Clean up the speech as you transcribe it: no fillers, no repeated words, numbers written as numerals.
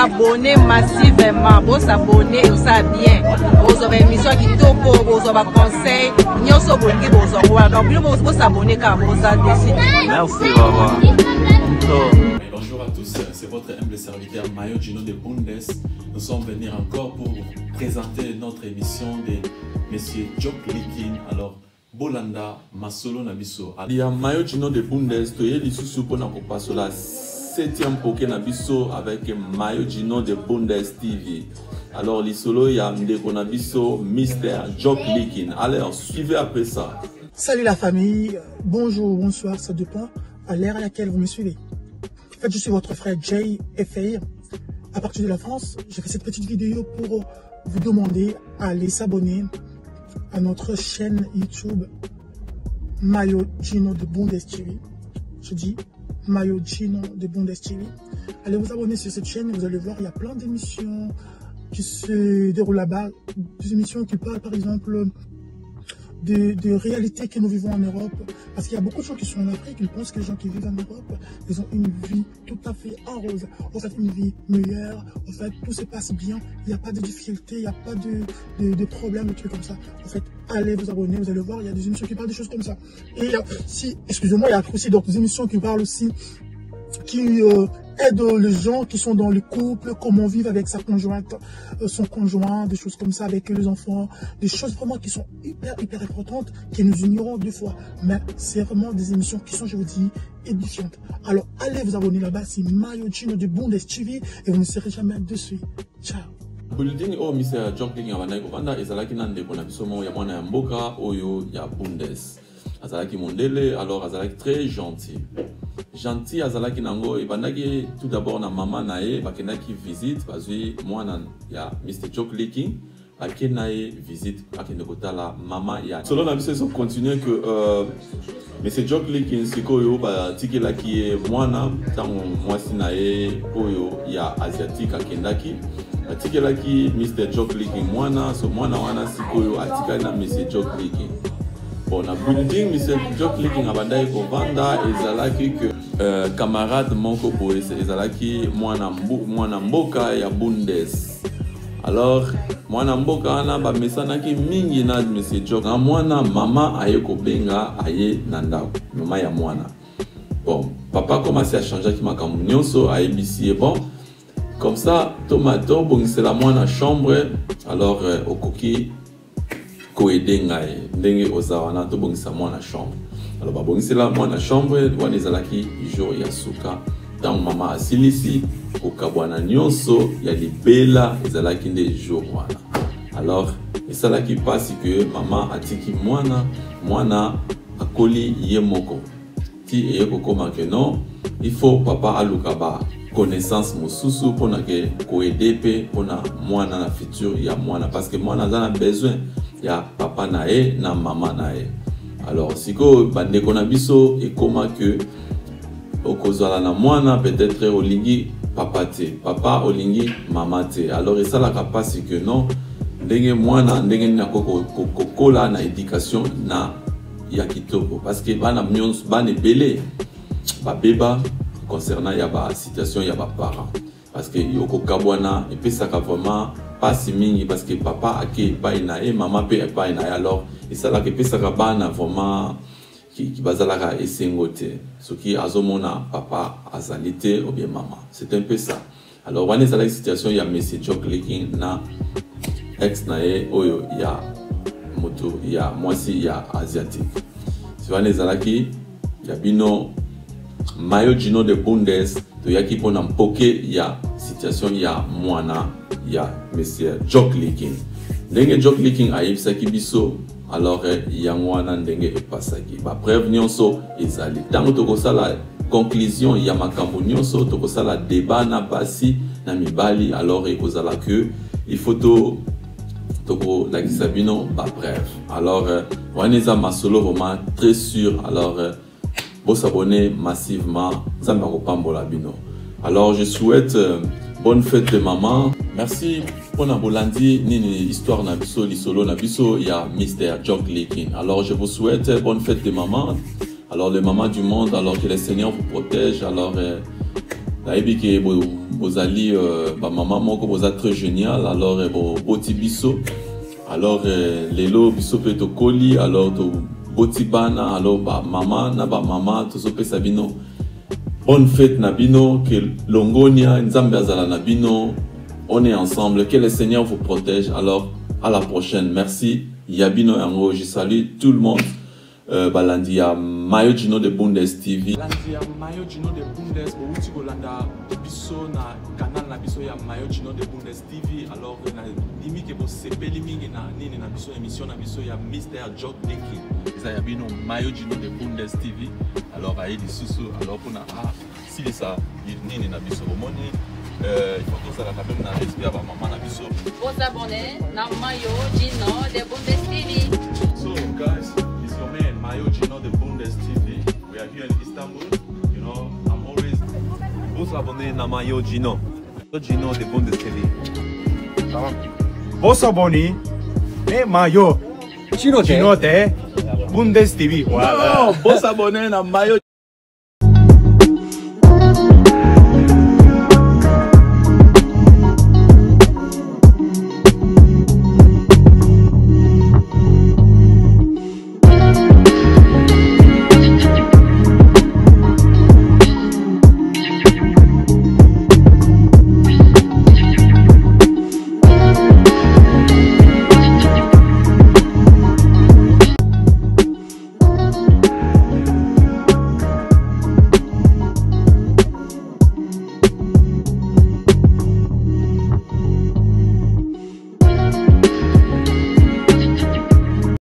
s'abonner massivement, pour s'abonner, ça bien. Vous avez une émission qui topo, vous avez un conseil, nous sommes donc vous s'abonner car vous avez décidé. Merci, Baba. Bonjour à tous, c'est votre humble serviteur Mayo Gino de Bundes. Nous sommes venus encore pour vous présenter notre émission de Monsieur Jock Leaking. Alors, Bolanda, Masolo Nabiso. Il y a Mayo Gino de Bundes, tu es l'issue pour nous passer la 7e Poké Nabiso avec Mayo Gino de Bundes TV. Alors, l'issolo, il y a Ndeko Nabiso, Mr. Jock Leaking. Allez, suivez après ça. Salut la famille, bonjour, bonsoir, ça dépend à l'ère à laquelle vous me suivez. En fait, je suis votre frère Jay Efeir. À partir de la France, j'ai fait cette petite vidéo pour vous demander à aller s'abonner à notre chaîne YouTube Mayo Gino de Bundes TV. Je dis Mayo Gino de Bundes TV. Allez vous abonner sur cette chaîne et vous allez voir, il y a plein d'émissions qui se déroulent là-bas. Des émissions qui parlent par exemple de réalités que nous vivons en Europe. Parce qu'il y a beaucoup de gens qui sont en Afrique, ils pensent que les gens qui vivent en Europe, ils ont une vie tout à fait en rose. En fait, une vie meilleure. En fait, tout se passe bien. Il n'y a pas de difficultés, il n'y a pas de problèmes, de trucs comme ça. En fait, allez vous abonner, vous allez voir, il y a des émissions qui parlent des choses comme ça. Et si, excusez-moi, il y a aussi d'autres émissions qui parlent aussi, qui aide les gens qui sont dans le couple, comment vivre avec sa conjointe, son conjoint, des choses comme ça avec les enfants, des choses vraiment qui sont hyper importantes, que nous ignorons des fois. Mais c'est vraiment des émissions qui sont, je vous dis, édifiantes. Alors allez vous abonner là-bas, c'est Mayo Gino de Bundes TV et vous ne serez jamais déçus. Ciao. Building o Mr. Jock Leaking abandai kuvanda ezalaki na ndeko na biso mo ya mwana ya mboka oyo ya Bundes. Azalaki mondele, alors azalaki très gentil. Gentil azalaki nango ebandaki tout d'abord na maman nae bakendaki visite bazui mwana ya Mr. Jock Leaking bakenaye visite bakende kotala mama ya. Selon la biso continuer que Mr. Jock Leaking sikoyo batikelaki ye mwana tango mwasi nae oyo ya asiatique akendaki batikelaki Mr. Jock Leaking mwana so mwana wana sikoyo atikali na Mr. Jock Leaking. Bon, na building Mr. Jock Leaking abandai kovanda ezalaki que camarade moko boye ezalaki mwana mboka ya Bundes. Alors mwana mboka wana bamesanaki mingi na Mr. Jock na mwana mama aye kobenga aye na ndako mama ya mwana. Bon, papa commence à changer ki makambo nyonso ayebisi bon comme ça tomato bongisela mwana chambre alors okoki koede ngai ndenge ozawana to bongisa mwana chambre. Alors babongisela mwana chambre wana ezalaki jour ya suka tant mama asilisi okabwana nyonso ya libela ezalaki nde jour wana. Alors esalaki pasi que mama atiki mwana akoli ye moko ti eye kokoma que non il faut papa aluka ba connaissance mosusu pona ke koede pe pona mwana na futur ya mwana parce que mwana aza na besoin ya papa nae na mama nae. Alors siko bandeko na biso ekoma que okozala na mwana peut-être olingi papa te papa olingi mama te. Alors esalaka pasi que non ndenge mwana ndenge na kokola na éducation na ya kitoko parce que bana nyonso bana ebele babeba concernant ya ba situation ya ba parents parce que yoko kabwana epesaka vraiment pas mingi parce que papa ake pa ina e maman pe pa ina alors et ça là que pesaka bana vraiment qui bazalaka esengote ce qui azomona papa azalité ou bien maman c'est un peu ça. Alors wana ça la situation ya Mr. Jock Leaking na ex na e oyo ya moto ya mwasi ya asiatique si wana ezalaki ya bino Mayo Gino de Bundes to yaki pona mpoke ya situation ya mwana ya Mr. Jock Leaking. Ndenge Jock Leaking ayebisaki biso alors yango wana ndenge epasaki ba preuve nyonso ezali tango tokosala conclusion ya makambo nyonso tokosala débat na basi na mibali alors ekozala que il faut toko lakisa bino ba preuve. Alors wana eza masolo vraiment très sûr. Alors vous s'abonner massivement, ça m'a repambola bino. Alors je souhaite bonne fête de maman. Merci pour la bolandi nini histoire na biso lisolo na biso ya Mr. Jock Leaking. Alors je vous souhaite bonne fête de maman. Alors les mamans du monde, alors que le Seigneur vous protège. Alors la bozali maman moko boza très génial alors boti biso alors lelo biso pe to koli alors to boti bana alors maman na maman to so pesa bino bonne fête na bino que longonia nzambe azala na bino on est ensemble que le Seigneur vous protège alors à la prochaine merci yabino yango je salue tout le monde balandi ya Mayo Gino de Bundes TV. Balandi ya Mayo Gino de Bundes, bouti kolanda biso na canal na biso ya Mayo Gino de Bundes TV. Alors na limi ke bo sepeli mingi na nini na biso émission na biso ya Mr. Jock Deki. Za ya bino Mayo Gino de Bundes TV. Alors ayi lisusu alors kuna si ça nini na biso bomoni il faut que ça la même na respect ba maman na biso. Vous abonnez na Mayo Gino de Bundes TV. So guys, it's your man Mayo Gino de Bundes TV. We are here in Istanbul. You know, I'm always. Vous abonnez na Mayo Gino. Gino de Bundes TV. Vous abonnez na Mayo Gino de Bundes TV. Wow, vous abonnez na Mayo